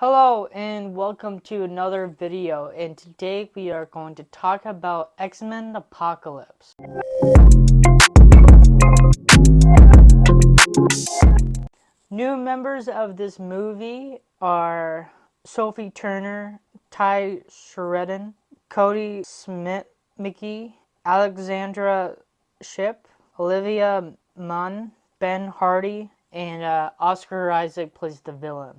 Hello and welcome to another video, and today we are going to talk about X-Men Apocalypse. New members of this movie are Sophie Turner, Ty Sheridan, Cody Smith McKee, Alexandra Shipp, Olivia Munn, Ben Hardy, and Oscar Isaac plays the villain.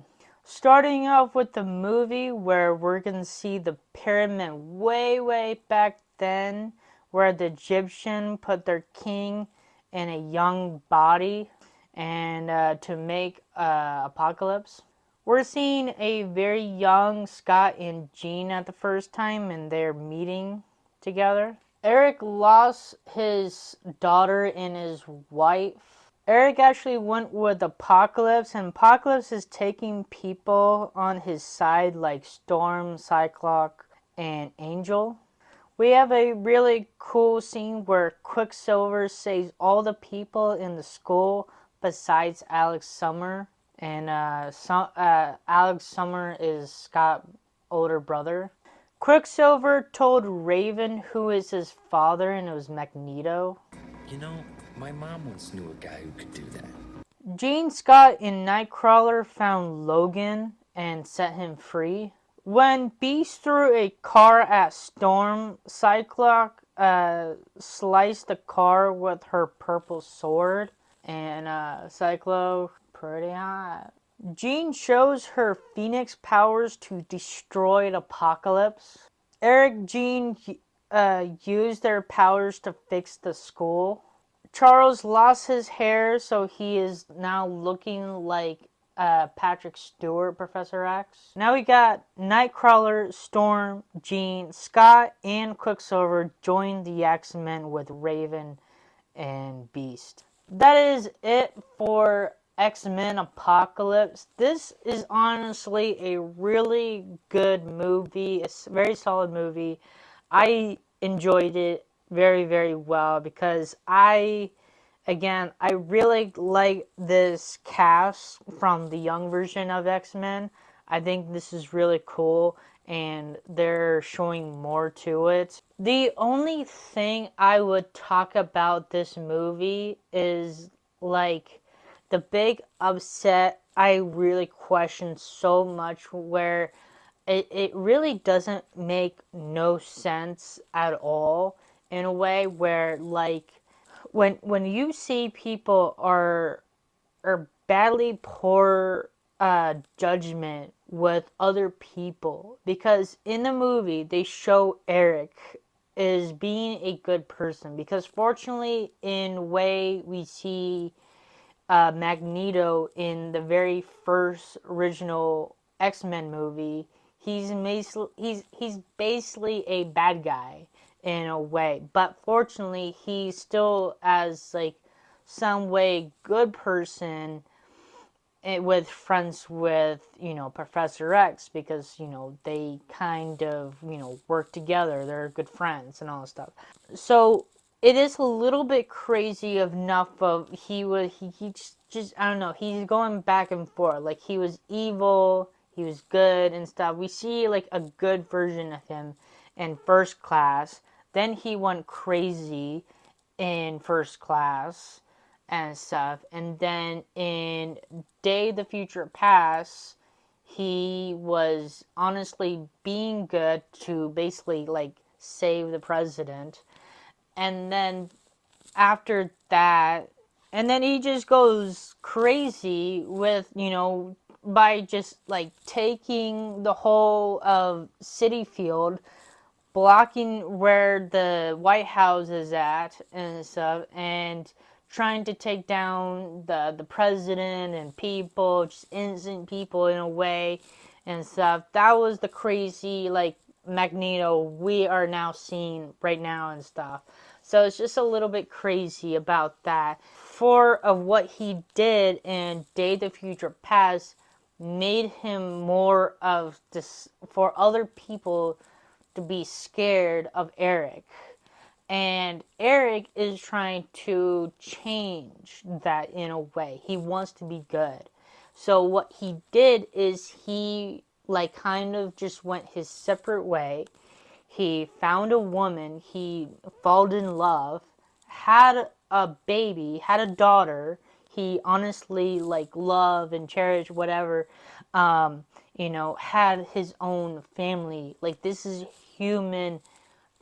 Starting off with the movie where we're going to see the pyramid way back then, where the Egyptian put their king in a young body and to make Apocalypse. We're seeing a very young Scott and Jean at the first time, and they're meeting together. Eric lost his daughter and his wife. Eric actually went with Apocalypse, and Apocalypse is taking people on his side like Storm, Cyclops, and Angel. We have a really cool scene where Quicksilver saves all the people in the school besides Alex Summer. And Alex Summer is Scott's older brother. Quicksilver told Raven who is his father, and it was Magneto. You know, my mom once knew a guy who could do that. Jean, Scott, and Nightcrawler found Logan and set him free. When Beast threw a car at Storm, Cyclops sliced the car with her purple sword, and Cyclops, pretty hot. Jean shows her Phoenix powers to destroy the Apocalypse. Eric Jean used their powers to fix the school. Charles lost his hair, so he is now looking like Patrick Stewart, Professor X. Now we got Nightcrawler, Storm, Jean, Scott, and Quicksilver join the X-Men with Raven and Beast. That is it for X-Men Apocalypse. This is honestly a really good movie. It's a very solid movie. I enjoyed it very well because I really like this cast from the young version of X-Men. I think this is really cool, and they're showing more to it. The only thing I would talk about this movie is like the big upset I really question so much, where it really doesn't make no sense at all, in a way where like when you see people are badly poor judgment with other people, because in the movie they show Eric is being a good person, because fortunately in way we see Magneto in the very first original X-Men movie, he's basically a bad guy in a way, but fortunately he's still as like some way good person with friends with Professor X, because they kind of work together, they're good friends and all that stuff. So it is a little bit crazy enough of he just I don't know, he's going back and forth, like he was evil, he was good and stuff. We see like a good version of him in First Class, then he went crazy in First Class and stuff, and then in Day the Future Past he was honestly being good to basically like save the president. And then after that, and then he just goes crazy with by just like taking the whole of City Field, blocking where the White House is at and stuff, and trying to take down the president and people, just innocent people in a way and stuff. That was the crazy like Magneto we are now seeing right now and stuff. So it's just a little bit crazy about that. For of what he did in Day the Future Past made him more of this, for other people to be scared of Eric. And Eric is trying to change that in a way. He wants to be good. So what he did is he like kind of just went his separate way. He found a woman, he fell in love, had a baby, had a daughter. He honestly like loved and cherished whatever. Had his own family. Like this is human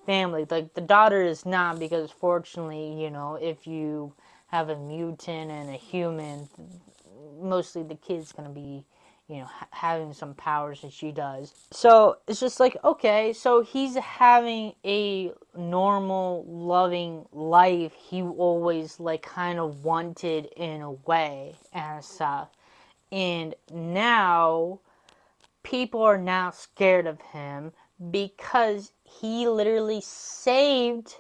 family. Like the daughter is not, because fortunately, if you have a mutant and a human, mostly the kid's gonna be, having some powers that she does. So it's just like, okay, so he's having a normal, loving life he always like kind of wanted in a way and stuff. And now people are now scared of him because he literally saved,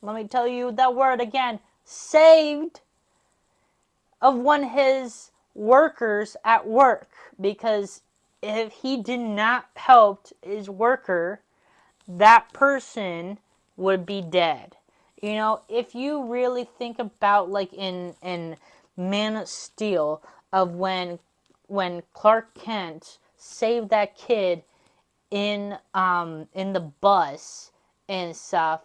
let me tell you that word again, saved of one of his workers at work. Because if he did not help his worker, that person would be dead. If you really think about like in Man of Steel, of when Clark Kent saved that kid in the bus and stuff,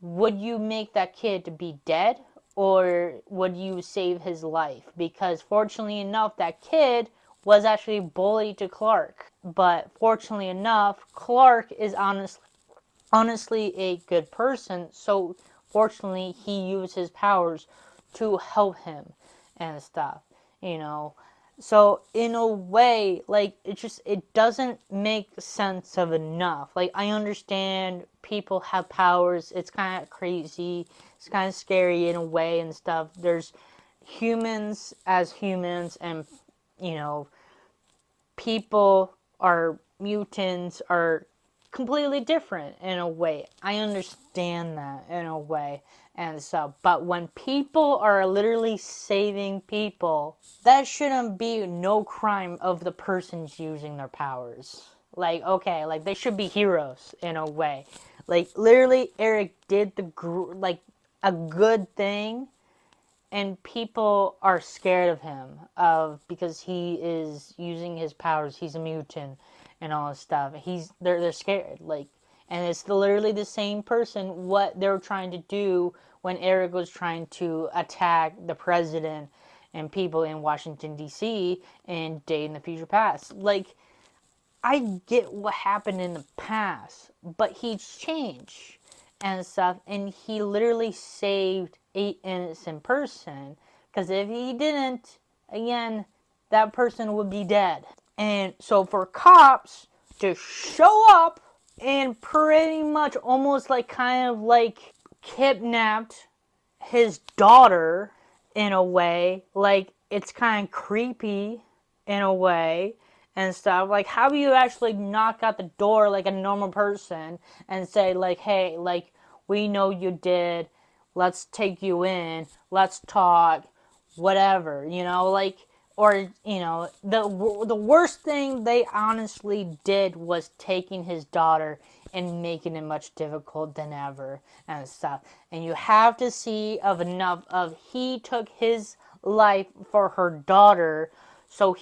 would you make that kid to be dead, or would you save his life? Because fortunately enough, that kid was actually bullied to Clark. But fortunately enough, Clark is honestly a good person. So fortunately, he used his powers to help him and stuff. You know, so in a way, like it doesn't make sense of enough. Like I understand people have powers. It's kind of crazy. It's kind of scary in a way and stuff. There's humans as humans, and you know, people are mutants are completely different in a way. I understand that in a way and stuff. But when people are literally saving people, that shouldn't be no crime of the persons using their powers. Like, okay, like they should be heroes in a way. Like literally Eric did like a good thing, and people are scared of him because he is using his powers. He's a mutant and all this stuff. They're scared, like, and it's literally the same person what they were trying to do when Eric was trying to attack the president and people in Washington D.C. and Day in the Future Past. Like, I get what happened in the past, but he's changed and stuff, and he literally saved a innocent person. Because if he didn't, again, that person would be dead. And so for cops to show up and pretty much almost like kind of like kidnapped his daughter in a way, like it's kind of creepy in a way and stuff. Like, how do you actually knock out the door like a normal person and say like, hey, like, we know you did, let's take you in, let's talk, whatever, like, or the worst thing they honestly did was taking his daughter and making it much difficult than ever and stuff. And you have to see of enough of he took his life for her daughter, so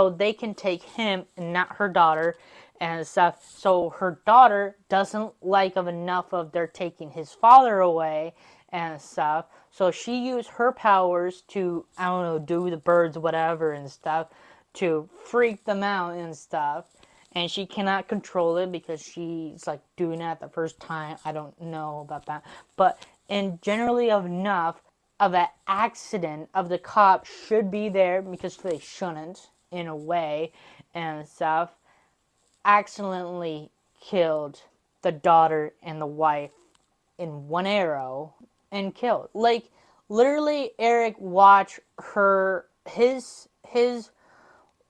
they can take him and not her daughter and stuff. So her daughter doesn't like of enough of their taking his father away and stuff. So she used her powers to, I don't know, do the birds, whatever and stuff, to freak them out and stuff. And she cannot control it because she's like doing that the first time. I don't know about that. But and generally enough of an accident of the cops should be there, because they shouldn't in a way and stuff, accidentally killed the daughter and the wife in one arrow and killed. Like literally Eric watched his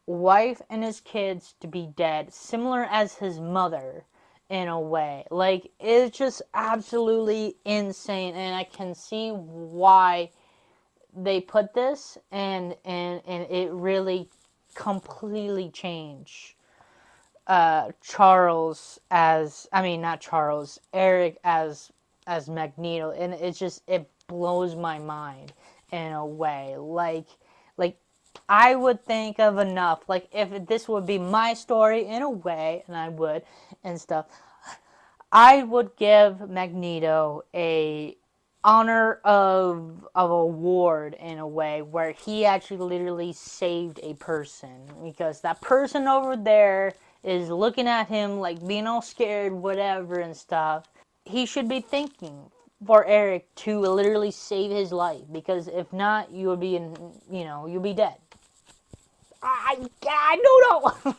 wife and his kids to be dead, similar as his mother in a way. Like it's just absolutely insane, and I can see why they put this, and it really completely changed Charles as, I mean, not Charles, Eric as Magneto, and it blows my mind in a way. Like I would think of enough. Like, if this would be my story in a way, and I would, and stuff, I would give Magneto a honor of award in a way where he actually literally saved a person, because that person over there is looking at him like being all scared, whatever, and stuff. He should be thanking for Eric to literally save his life, because if not, you would be in, you'll be dead. I don't know.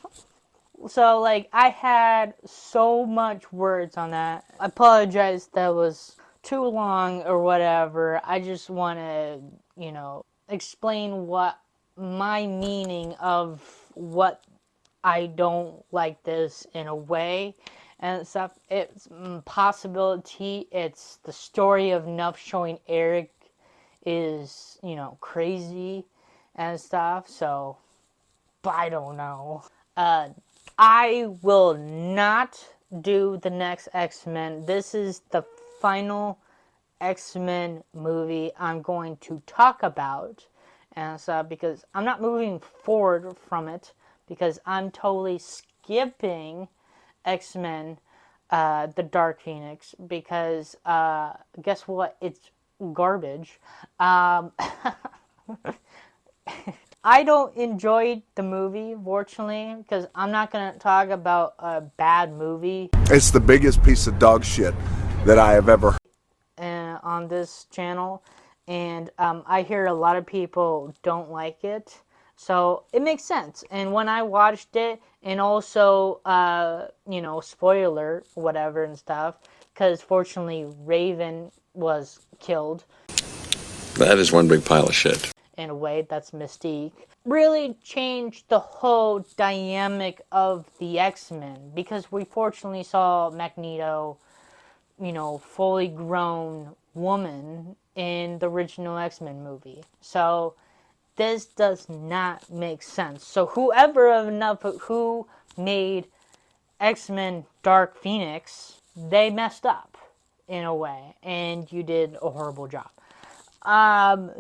So, like, I had so much words on that. I apologize that was too long or whatever. I just want to, explain what my meaning of what I don't like this in a way and stuff. It's possibility. It's the story of Nuff showing Eric is, crazy and stuff. So, but I don't know. I will not do the next X-Men. This is the final X-Men movie I'm going to talk about, and so because I'm not moving forward from it, because I'm totally skipping X-Men, the Dark Phoenix, because guess what? It's garbage. I don't enjoy the movie, fortunately, because I'm not going to talk about a bad movie It's the biggest piece of dog shit that I have ever heard. on this channel, and I hear a lot of people don't like it, so it makes sense. And when I watched it, and also, spoiler, whatever and stuff, because fortunately Raven was killed. That is one big pile of shit. In a way, that's Mystique, really changed the whole dynamic of the X-Men, because we fortunately saw Magneto, fully grown woman in the original X-Men movie. So this does not make sense. So who made X-Men Dark Phoenix, they messed up in a way, and you did a horrible job.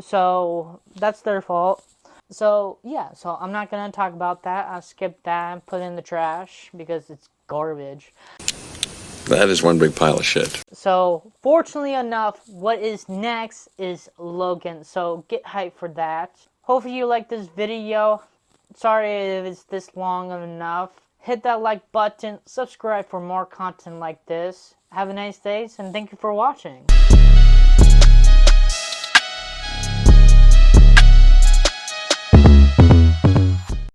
So that's their fault. So yeah, so I'm not gonna talk about that. I'll skip that and put it in the trash because it's garbage. That is one big pile of shit. So fortunately enough, what is next is Logan. So get hyped for that. Hopefully you like this video. Sorry if it's this long enough. Hit that like button, subscribe for more content like this. Have a nice day, and thank you for watching.